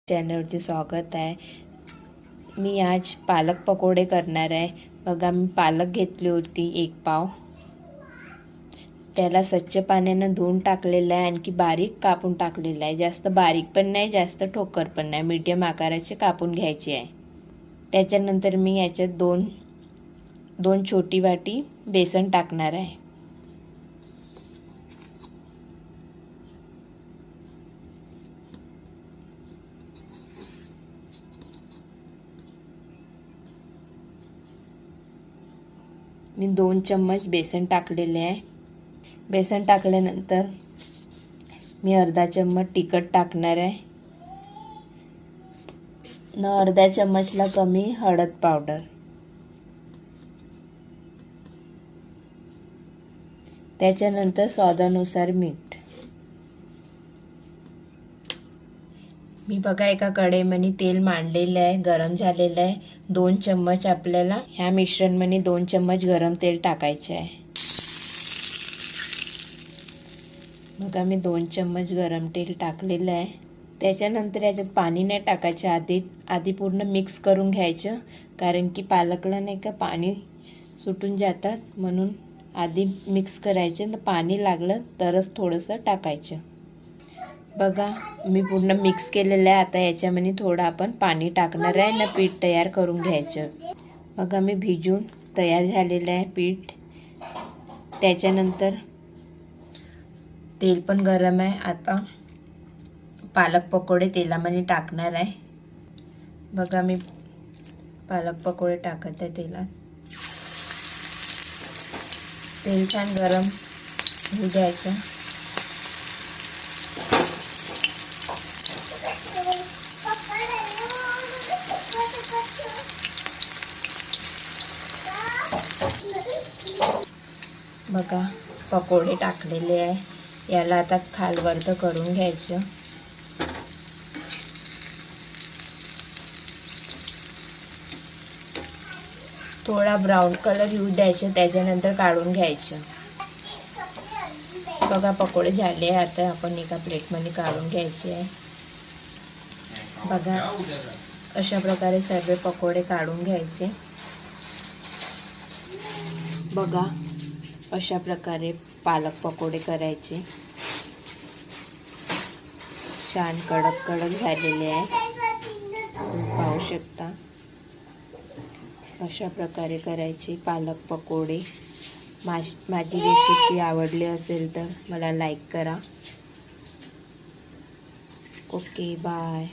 चॅनलवरती स्वागत आहे। मी आज पालक पकोडे करणार आहे। बघा, मी पालक घेतली होती 1 पाव। त्याला स्वच्छ पाण्याने धुवून टाकलेला आहे, आणखी बारीक कापून टाकलेला आहे। जास्त बारीक पण नाही, जास्त ठोकर पण नाही, मीडियम आकाराचे कापून घ्यायचे आहे। त्याच्यानंतर मी याच्यात दोन छोटी वाटी बेसन टाकणार आहे। मी 2 चम्मच बेसन टाकलेले आहे। बेसन टाकल्यानंतर मी अर्धा चम्मच तिखट टाकणार आहे न अर्धा चम्मचला कमी हळद पावडर। त्याच्यानंतर स्वादानुसार मीठ। मी बघा एका कढईमध्ये तेल मांडलेलं आहे, गरम झालेलं आहे। 2 चम्मच आपल्याला ह्या मिश्रणमध्ये 2 चम्मच गरम तेल टाकायचे आहे। बघा, मी 2 चम्मच गरम तेल टाकलेलं आहे। त्याच्यानंतर याच्यात पाणी नाही टाकायचं, आधी पूर्ण मिक्स करून घ्यायचं, कारण की पालकला नाही का पाणी सुटून जातात, म्हणून आधी मिक्स करायचे। पाणी लागलं तरच थोडंसं टाकायचं। बघा, मी पूर्ण मिक्स केलेलं आहे। आता याच्यामध्ये थोडं आपण पाणी टाकणार आहे ना, पीठ तयार करून घ्यायचं। बघा, मी भिजून तयार झालेलं आहे पीठ। त्याच्यानंतर तेल पण गरम आहे। आता पालक पकोडे तेलामध्ये टाकणार आहे। बघा, मी पालक पकोडे टाकत आहे तेलात। तेल छान गरम होऊ द्यायचं। बघा, पकोडे टाकलेले आहे। याला आता खालवरतं करून घ्यायचं। थोडा ब्राऊन कलर येऊ द्यायचं, त्याच्यानंतर काढून घ्यायचं। बघा, पकोडे झाले। आता आपण एका प्लेटमध्ये काढून घ्यायचे आहे। बघा, अशा प्रकारे सगळे पकोडे काढून घ्यायचे। बघा, अशा प्रकारे पालक पकोडे करायचे। छान कडक कडक झालेले आहे, पाहू शकता। अशा प्रकारे करायचे पालक पकोडे। माझी रेसिपी आवडली असेल तर मला लाईक करा। Okay, bye.